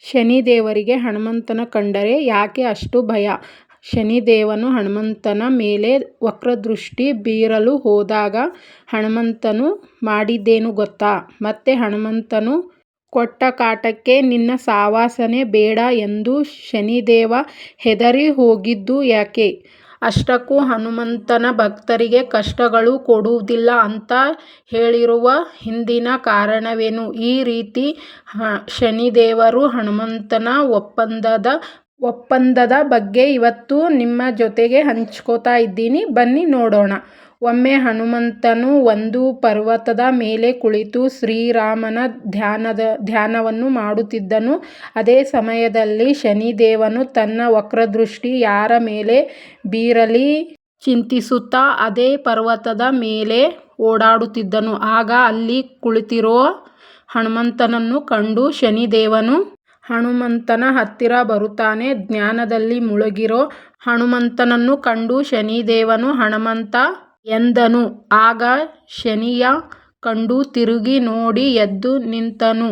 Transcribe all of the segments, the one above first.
ಶನಿದೇವರಿಗೆ ಹನುಮಂತನ ಕಂಡರೆ ಯಾಕೆ ಅಷ್ಟು ಭಯ? ಶನಿದೇವನು ಹನುಮಂತನ ಮೇಲೆ ವಕ್ರದೃಷ್ಟಿ ಬೀರಲು ಹೋದಾಗ ಹನುಮಂತನು ಮಾಡಿದ್ದೇನು ಗೊತ್ತಾ? ಮತ್ತೆ ಹನುಮಂತನು ಕೊಟ್ಟ ಕಾಟಕ್ಕೆ ನಿನ್ನ ಸಾವಾಸನೆ ಬೇಡ ಎಂದು ಶನಿದೇವ ಹೆದರಿ ಹೋಗಿದ್ದು ಯಾಕೆ? ಅಷ್ಟಕ್ಕೂ ಹನುಮಂತನ ಭಕ್ತರಿಗೆ ಕಷ್ಟಗಳು ಕೊಡುವುದಿಲ್ಲ ಅಂತ ಹೇಳಿರುವ ಹಿಂದಿನ ಕಾರಣವೇನು? ಈ ರೀತಿ ಶನಿದೇವರು ಹನುಮಂತನ ಒಪ್ಪಂದದ ಬಗ್ಗೆ ಇವತ್ತು ನಿಮ್ಮ ಜೊತೆಗೆ ಹಂಚ್ಕೋತಾ ಇದ್ದೀನಿ. ಬನ್ನಿ ನೋಡೋಣ. ಒಮ್ಮೆ ಹನುಮಂತನು ಒಂದು ಪರ್ವತದ ಮೇಲೆ ಕುಳಿತು ಶ್ರೀರಾಮನ ಧ್ಯಾನವನ್ನು ಮಾಡುತ್ತಿದ್ದನು. ಅದೇ ಸಮಯದಲ್ಲಿ ಶನಿದೇವನು ತನ್ನ ವಕ್ರದೃಷ್ಟಿ ಯಾರ ಮೇಲೆ ಬೀರಲಿ ಚಿಂತಿಸುತ್ತಾ ಅದೇ ಪರ್ವತದ ಮೇಲೆ ಓಡಾಡುತ್ತಿದ್ದನು. ಆಗ ಅಲ್ಲಿ ಕುಳಿತಿರೋ ಹನುಮಂತನನ್ನು ಕಂಡು ಶನಿದೇವನು ಹನುಮಂತನ ಹತ್ತಿರ ಬರುತ್ತಾನೆ. ಧ್ಯಾನದಲ್ಲಿ ಮುಳುಗಿರೋ ಹನುಮಂತನನ್ನು ಕಂಡು ಶನಿದೇವನು ಹನುಮಂತ ಎಂದನು. ಆಗ ಶನಿಯ ಕಂಡು ತಿರುಗಿ ನೋಡಿ ಎದ್ದು ನಿಂತನು.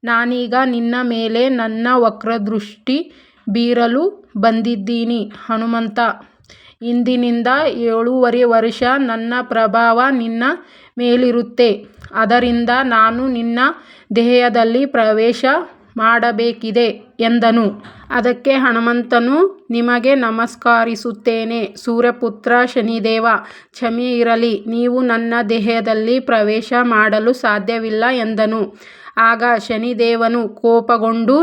ನಾನೀಗ ನಿನ್ನ ಮೇಲೆ ನನ್ನ ವಕ್ರದೃಷ್ಟಿ ಬೀರಲು ಬಂದಿದ್ದೀನಿ ಹನುಮಂತ. ಇಂದಿನಿಂದ 7.5 ವರ್ಷ ನನ್ನ ಪ್ರಭಾವ ನಿನ್ನ ಮೇಲಿರುತ್ತೆ. ಅದರಿಂದ ನಾನು ನಿನ್ನ ದೇಹದಲ್ಲಿ ಪ್ರವೇಶ ಮಾಡಬೇಕಿದೆ ಎಂದನು. ಅದಕ್ಕೆ ಹನುಮಂತನು ನಿಮಗೆ ನಮಸ್ಕರಿಸುತ್ತೇನೆ ಸೂರ್ಯಪುತ್ರ ಶನಿದೇವ, ಕ್ಷಮೆ ಇರಲಿ, ನೀವು ನನ್ನ ದೇಹದಲ್ಲಿ ಪ್ರವೇಶ ಮಾಡಲು ಸಾಧ್ಯವಿಲ್ಲ ಎಂದನು. ಆಗ ಶನಿದೇವನು ಕೋಪಗೊಂಡು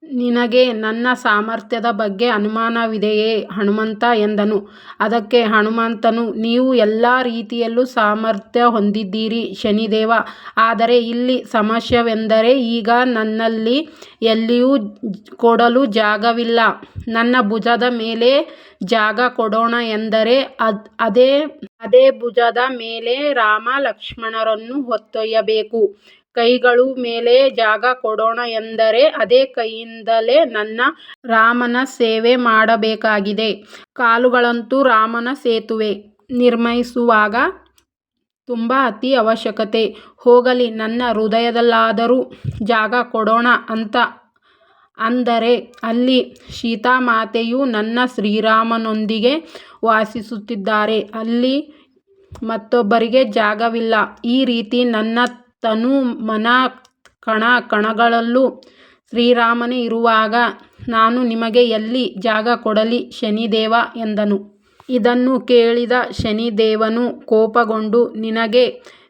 ನಿನಗೆ ನನ್ನ ಸಾಮರ್ಥ್ಯದ ಬಗ್ಗೆ ಅನುಮಾನವಿದೆಯೇ ಹನುಮಂತ ಎಂದನು. ಅದಕ್ಕೆ ಹನುಮಂತನು ನೀವು ಎಲ್ಲ ರೀತಿಯಲ್ಲೂ ಸಾಮರ್ಥ್ಯ ಹೊಂದಿದ್ದೀರಿ ಶನಿದೇವ. ಆದರೆ ಇಲ್ಲಿ ಸಮಸ್ಯೆವೆಂದರೆ ಈಗ ನನ್ನಲ್ಲಿ ಎಲ್ಲಿಯೂ ಕೊಡಲು ಜಾಗವಿಲ್ಲ. ನನ್ನ ಭುಜದ ಮೇಲೆ ಜಾಗ ಕೊಡೋಣ ಎಂದರೆ ಅದೇ ಭುಜದ ಮೇಲೆ ರಾಮ ಲಕ್ಷ್ಮಣರನ್ನು ಹೊತ್ತೊಯ್ಯಬೇಕು. ಕೈಗಳ ಮೇಲೆ ಜಾಗ ಕೊಡೋಣ ಎಂದರೆ ಅದೇ ಕೈಯಿಂದಲೇ ನನ್ನ ರಾಮನ ಸೇವೆ ಮಾಡಬೇಕಾಗಿದೆ. ಕಾಲುಗಳಂತೂ ರಾಮನ ಸೇತುವೆ ನಿರ್ಮಿಸುವಾಗ ತುಂಬ ಅತಿ ಅವಶ್ಯಕತೆ. ಹೋಗಲಿ, ನನ್ನ ಹೃದಯದಲ್ಲಾದರೂ ಜಾಗ ಕೊಡೋಣ ಅಂತ ಅಂದರೆ ಅಲ್ಲಿ ಸೀತಾಮಾತೆಯು ನನ್ನ ಶ್ರೀರಾಮನೊಂದಿಗೆ ವಾಸಿಸುತ್ತಿದ್ದಾರೆ. ಅಲ್ಲಿ ಮತ್ತೊಬ್ಬರಿಗೆ ಜಾಗವಿಲ್ಲ. ಈ ರೀತಿ ನನ್ನ ತನು ಮನ ಕಣ ಕಣಗಳಲ್ಲೂ ಶ್ರೀರಾಮನೇ ಇರುವಾಗ ನಾನು ನಿಮಗೆ ಎಲ್ಲಿ ಜಾಗ ಕೊಡಲಿ ಶನಿದೇವ ಎಂದನು. ಇದನ್ನು ಕೇಳಿದ ಶನಿದೇವನು ಕೋಪಗೊಂಡು ನಿನಗೆ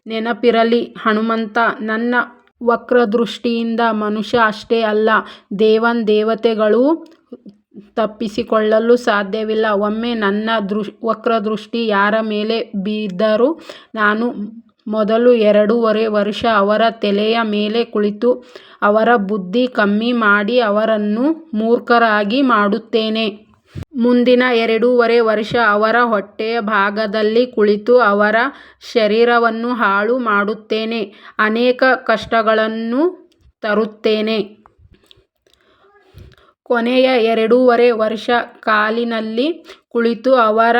ನೆನಪಿರಲಿ ಹನುಮಂತ, ನನ್ನ ವಕ್ರದೃಷ್ಟಿಯಿಂದ ಮನುಷ್ಯ ಅಷ್ಟೇ ಅಲ್ಲ, ದೇವತೆಗಳೂ ತಪ್ಪಿಸಿಕೊಳ್ಳಲು ಸಾಧ್ಯವಿಲ್ಲ. ಒಮ್ಮೆ ನನ್ನ ವಕ್ರದೃಷ್ಟಿ ಯಾರ ಮೇಲೆ ಬಿದ್ದರೂ ನಾನು ಮೊದಲು 2.5 ವರ್ಷ ಅವರ ತಲೆಯ ಮೇಲೆ ಕುಳಿತು ಅವರ ಬುದ್ಧಿ ಕಮ್ಮಿ ಮಾಡಿ ಅವರನ್ನು ಮೂರ್ಖರಾಗಿ ಮಾಡುತ್ತೇನೆ. ಮುಂದಿನ 2.5 ವರ್ಷ ಅವರ ಹೊಟ್ಟೆಯ ಭಾಗದಲ್ಲಿ ಕುಳಿತು ಅವರ ಶರೀರವನ್ನು ಹಾಳು ಮಾಡುತ್ತೇನೆ. ಅನೇಕ ಕಷ್ಟಗಳನ್ನು ತರುತ್ತೇನೆ. ಕೊನೆಯ 2.5 ವರ್ಷ ಕಾಲಿನಲ್ಲಿ ಕುಳಿತು ಅವರ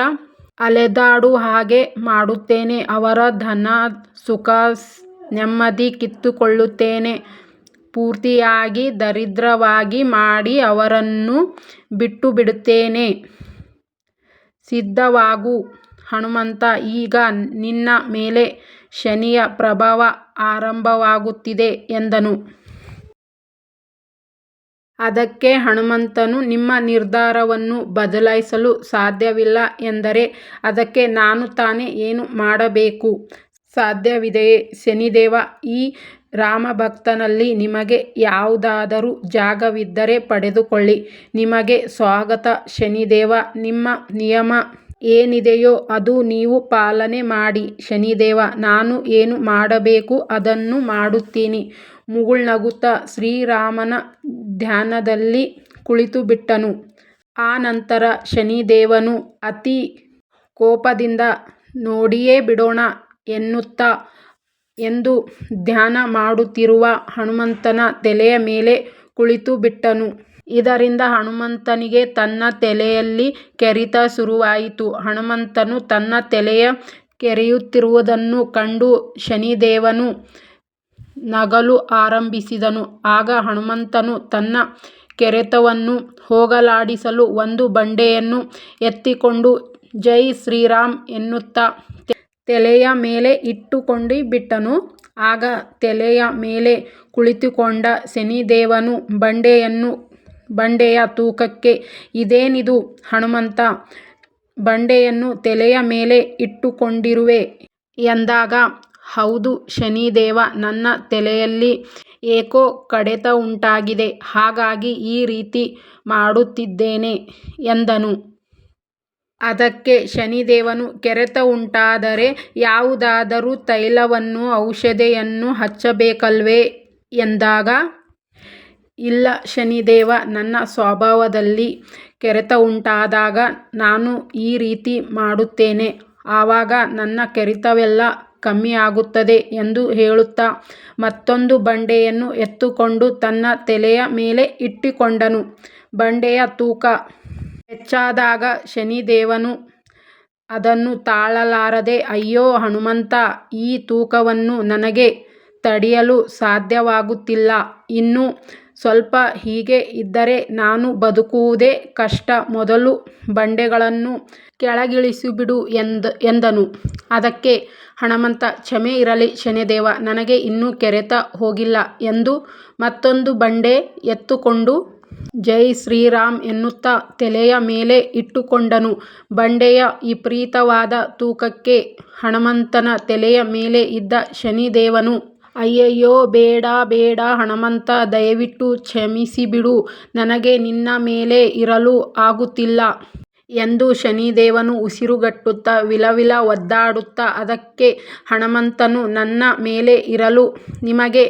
ಅಲೆದಾಡುವ ಹಾಗೆ ಮಾಡುತ್ತೇನೆ. ಅವರ ಧನ ಸುಖ ನೆಮ್ಮದಿ ಕಿತ್ತುಕೊಳ್ಳುತ್ತೇನೆ. ಪೂರ್ತಿಯಾಗಿ ದರಿದ್ರವಾಗಿ ಮಾಡಿ ಅವರನ್ನು ಬಿಟ್ಟುಬಿಡುತ್ತೇನೆ. ಸಿದ್ಧವಾಗು ಹನುಮಂತ, ಈಗ ನಿನ್ನ ಮೇಲೆ ಶನಿಯ ಪ್ರಭಾವ ಆರಂಭವಾಗುತ್ತಿದೆ ಎಂದನು. ಅದಕ್ಕೆ ಹನುಮಂತನು ನಿಮ್ಮ ನಿರ್ಧಾರವನ್ನು ಬದಲಾಯಿಸಲು ಸಾಧ್ಯವಿಲ್ಲ ಎಂದರೆ ಅದಕ್ಕೆ ನಾನು ತಾನೇ ಏನು ಮಾಡಬೇಕು? ಸಾಧ್ಯವಿದೆಯೇ ಶನಿದೇವ? ಈ ರಾಮಭಕ್ತನಲ್ಲಿ ನಿಮಗೆ ಯಾವುದಾದರೂ ಜಾಗವಿದ್ದರೆ ಪಡೆದುಕೊಳ್ಳಿ. ನಿಮಗೆ ಸ್ವಾಗತ ಶನಿದೇವ. ನಿಮ್ಮ ನಿಯಮ ಏನಿದೆಯೋ ಅದು ನೀವು ಪಾಲನೆ ಮಾಡಿ ಶನಿದೇವ. ನಾನು ಏನು ಮಾಡಬೇಕು ಅದನ್ನು ಮಾಡುತ್ತೀನಿ. ಮುಗುಳ್ನಗುತ್ತಾ ಶ್ರೀರಾಮನ ಧ್ಯಾನದಲ್ಲಿ ಕುಳಿತುಬಿಟ್ಟನು. ಆ ನಂತರ ಶನಿದೇವನು ಅತಿ ಕೋಪದಿಂದ ನೋಡಿಯೇ ಬಿಡೋಣ ಎನ್ನುತ್ತಾ ಎಂದು ಧ್ಯಾನ ಮಾಡುತ್ತಿರುವ ಹನುಮಂತನ ತಲೆಯ ಮೇಲೆ ಕುಳಿತುಬಿಟ್ಟನು. ಇದರಿಂದ ಹನುಮಂತನಿಗೆ ತನ್ನ ತಲೆಯಲ್ಲಿ ಕೆರೆತ ಶುರುವಾಯಿತು. ಹನುಮಂತನು ತನ್ನ ತಲೆಯ ಕೆರೆಯುತ್ತಿರುವುದನ್ನು ಕಂಡು ಶನಿದೇವನು ನಗಲು ಆರಂಭಿಸಿದನು. ಆಗ ಹನುಮಂತನು ತನ್ನ ಕೆರೆತವನ್ನು ಹೋಗಲಾಡಿಸಲು ಒಂದು ಬಂಡೆಯನ್ನು ಎತ್ತಿಕೊಂಡು ಜೈ ಶ್ರೀರಾಮ್ ಎನ್ನುತ್ತಾ ತಲೆಯ ಮೇಲೆ ಇಟ್ಟುಕೊಂಡು ಬಿಟ್ಟನು. ಆಗ ತಲೆಯ ಮೇಲೆ ಕುಳಿತುಕೊಂಡ ಶನಿದೇವನು ಬಂಡೆಯ ತೂಕಕ್ಕೆ "ಇದೇನಿದು ಹನುಮಂತ, ಬಂಡೆಯನ್ನು ತಲೆಯ ಮೇಲೆ ಇಟ್ಟುಕೊಂಡಿರುವೆ" ಎಂದಾಗ, "ಹೌದು ಶನಿದೇವ, ನನ್ನ ತಲೆಯಲ್ಲಿ ಏಕೋ ಕಡಿತ ಉಂಟಾಗಿದೆ, ಹಾಗಾಗಿ ಈ ರೀತಿ ಮಾಡುತ್ತಿದ್ದೇನೆ" ಎಂದನು. ಅದಕ್ಕೆ ಶನಿದೇವನು, "ಕೆರೆತ ಉಂಟಾದರೆ ಯಾವುದಾದರೂ ತೈಲವನ್ನು, ಔಷಧಿಯನ್ನು ಹಚ್ಚಬೇಕಲ್ವೇ" ಎಂದಾಗ, "ಇಲ್ಲ ಶನಿದೇವ, ನನ್ನ ಸ್ವಭಾವದಲ್ಲಿ ಕೆರೆತ ಉಂಟಾದಾಗ ನಾನು ಈ ರೀತಿ ಮಾಡುತ್ತೇನೆ. ಆವಾಗ ನನ್ನ ಕೆರೆತವೆಲ್ಲ ಕಮ್ಮಿಯಾಗುತ್ತದೆ" ಎಂದು ಹೇಳುತ್ತಾ ಮತ್ತೊಂದು ಬಂಡೆಯನ್ನು ಎತ್ತಿಕೊಂಡು ತನ್ನ ತಲೆಯ ಮೇಲೆ ಇಟ್ಟುಕೊಂಡನು. ಬಂಡೆಯ ತೂಕ ಹೆಚ್ಚಾದಾಗ ಶನಿದೇವನು ಅದನ್ನು ತಾಳಲಾರದೆ, "ಅಯ್ಯೋ ಹನುಮಂತ, ಈ ತೂಕವನ್ನು ನನಗೆ ತಡೆಯಲು ಸಾಧ್ಯವಾಗುತ್ತಿಲ್ಲ. ಇನ್ನು ಸ್ವಲ್ಪ ಹೀಗೆ ಇದ್ದರೆ ನಾನು ಬದುಕುವುದೇ ಕಷ್ಟ. ಮೊದಲು ಬಂಡೆಗಳನ್ನು ಕೆಳಗಿಳಿಸಿಬಿಡು" ಎಂದನು. ಅದಕ್ಕೆ ಹನುಮಂತ, "ಕ್ಷಮೆ ಇರಲಿ ಶನಿದೇವ, ನನಗೆ ಇನ್ನೂ ಕೆರೆತ ಹೋಗಿಲ್ಲ" ಎಂದು ಮತ್ತೊಂದು ಬಂಡೆ ಎತ್ತಿಕೊಂಡು ಜೈ ಶ್ರೀರಾಮ್ ಎನ್ನುತ್ತಾ ತಲೆಯ ಮೇಲೆ ಇಟ್ಟುಕೊಂಡನು. ಬಂಡೆಯ ವಿಪರೀತವಾದ ತೂಕಕ್ಕೆ ಹನುಮಂತನ ತಲೆಯ ಮೇಲೆ ಇದ್ದ ಶನಿದೇವನು, "ಅಯ್ಯಯ್ಯೋ, ಬೇಡ ಬೇಡ ಹನುಮಂತ, ದಯವಿಟ್ಟು ಕ್ಷಮಿಸಿಬಿಡು, ನನಗೆ ನಿನ್ನ ಮೇಲೆ ಇರಲು ಆಗುತ್ತಿಲ್ಲ" ಎಂದು ಶನಿದೇವನು ಉಸಿರುಗಟ್ಟುತ್ತಾ ವಿಲವಿಲ ಒದ್ದಾಡುತ್ತಾ, ಅದಕ್ಕೆ ಹನುಮಂತನು, "ನನ್ನ ಮೇಲೆ ಇರಲು ನಿಮಗೆ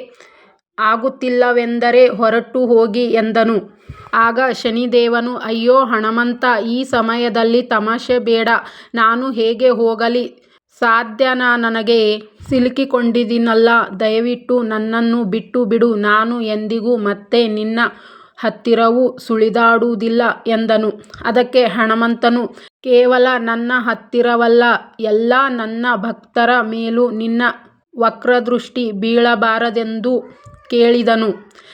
ಆಗುತ್ತಿಲ್ಲವೆಂದರೆ ಹೊರಟು ಹೋಗಿ" ಎಂದನು. ಆಗ ಶನಿದೇವನು, "ಅಯ್ಯೋ ಹನುಮಂತ, ಈ ಸಮಯದಲ್ಲಿ ತಮಾಷೆ ಬೇಡ. ನಾನು ಹೇಗೆ ಹೋಗಲಿ ಸಾಧ್ಯ, ನನಗೆ ಸಿಲುಕಿಕೊಂಡಿದ್ದೀನಲ್ಲ, ದಯವಿಟ್ಟು ನನ್ನನ್ನು ಬಿಟ್ಟು ಬಿಡು, ನಾನು ಎಂದಿಗೂ ಮತ್ತೆ ನಿನ್ನ ಹತ್ತಿರವೂ ಸುಳಿದಾಡುವುದಿಲ್ಲ" ಎಂದನು. ಅದಕ್ಕೆ ಹನುಮಂತನು, "ಕೇವಲ ನನ್ನ ಹತ್ತಿರವಲ್ಲ, ಎಲ್ಲ ನನ್ನ ಭಕ್ತರ ಮೇಲೂ ನಿನ್ನ ವಕ್ರದೃಷ್ಟಿ ಬೀಳಬಾರದೆಂದು ಕೇಳಿದನು.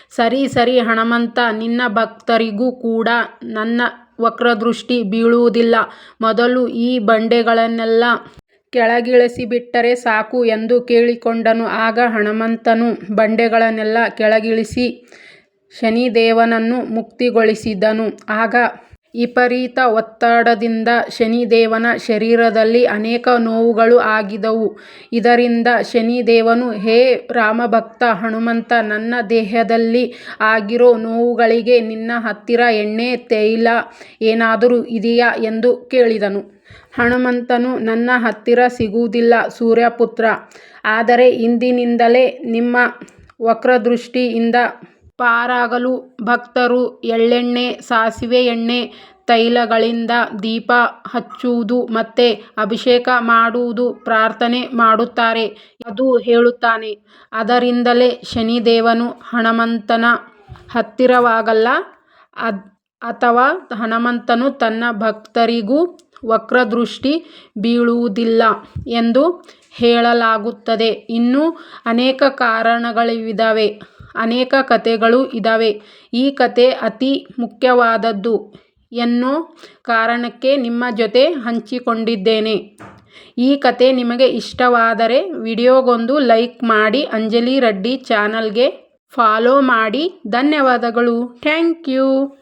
"ಸರಿ ಸರಿ ಹನುಮಂತ, ನಿನ್ನ ಭಕ್ತರಿಗೂ ಕೂಡ ನನ್ನ ವಕ್ರದೃಷ್ಟಿ ಬೀಳುವುದಿಲ್ಲ. ಮೊದಲು ಈ ಬಂಡೆಗಳನ್ನೆಲ್ಲ ಕೆಳಗಿಳಿಸಿಬಿಟ್ಟರೆ ಸಾಕು" ಎಂದು ಕೇಳಿಕೊಂಡನು. ಆಗ ಹನುಮಂತನು ಬಂಡೆಗಳನ್ನೆಲ್ಲ ಕೆಳಗಿಳಿಸಿ ಶನಿದೇವನನ್ನು ಮುಕ್ತಿಗೊಳಿಸಿದನು. ಆಗ ವಿಪರೀತ ಒತ್ತಡದಿಂದ ಶನಿದೇವನ ಶರೀರದಲ್ಲಿ ಅನೇಕ ನೋವುಗಳು ಆಗಿದವು. ಇದರಿಂದ ಶನಿದೇವನು, "ಹೇ ರಾಮಭಕ್ತ ಹನುಮಂತ, ನನ್ನ ದೇಹದಲ್ಲಿ ಆಗಿರೋ ನೋವುಗಳಿಗೆ ನಿನ್ನ ಹತ್ತಿರ ಎಣ್ಣೆ, ತೈಲ ಏನಾದರೂ ಇದೆಯಾ" ಎಂದು ಕೇಳಿದನು. ಹನುಮಂತನು, "ನನ್ನ ಹತ್ತಿರ ಸಿಗುವುದಿಲ್ಲ ಸೂರ್ಯಪುತ್ರ. ಆದರೆ ಇಂದಿನಿಂದಲೇ ನಿಮ್ಮ ವಕ್ರದೃಷ್ಟಿಯಿಂದ ಪಾರಾಗಲು ಭಕ್ತರು ಎಳ್ಳೆಣ್ಣೆ, ಸಾಸಿವೆ ಎಣ್ಣೆ, ತೈಲಗಳಿಂದ ದೀಪ ಹಚ್ಚುವುದು ಮತ್ತೆ ಅಭಿಷೇಕ ಮಾಡುವುದು, ಪ್ರಾರ್ಥನೆ ಮಾಡುತ್ತಾರೆ" ಎಂದು ಹೇಳುತ್ತಾನೆ. ಆದ್ದರಿಂದಲೇ ಶನಿದೇವನು ಹನುಮಂತನ ಹತ್ತಿರವಾಗಲ್ಲ, ಅಥವಾ ಹನುಮಂತನು ತನ್ನ ಭಕ್ತರಿಗೂ ವಕ್ರದೃಷ್ಟಿ ಬೀಳುವುದಿಲ್ಲ ಎಂದು ಹೇಳಲಾಗುತ್ತದೆ. ಇನ್ನೂ ಅನೇಕ ಕಾರಣಗಳಿವೆ, ಅನೇಕ ಕಥೆಗಳೂ ಇವೆ. ಈ ಕಥೆ ಅತಿ ಮುಖ್ಯವಾದದ್ದು ಎನ್ನೋ ಕಾರಣಕ್ಕೆ ನಿಮ್ಮ ಜೊತೆ ಹಂಚಿಕೊಂಡಿದ್ದೇನೆ. ಈ ಕಥೆ ನಿಮಗೆ ಇಷ್ಟವಾದರೆ ವಿಡಿಯೋಗೊಂದು ಲೈಕ್ ಮಾಡಿ, ಅಂಜಲಿ ರೆಡ್ಡಿ ಚಾನಲ್ಗೆ ಫಾಲೋ ಮಾಡಿ. ಧನ್ಯವಾದಗಳು. Thank you.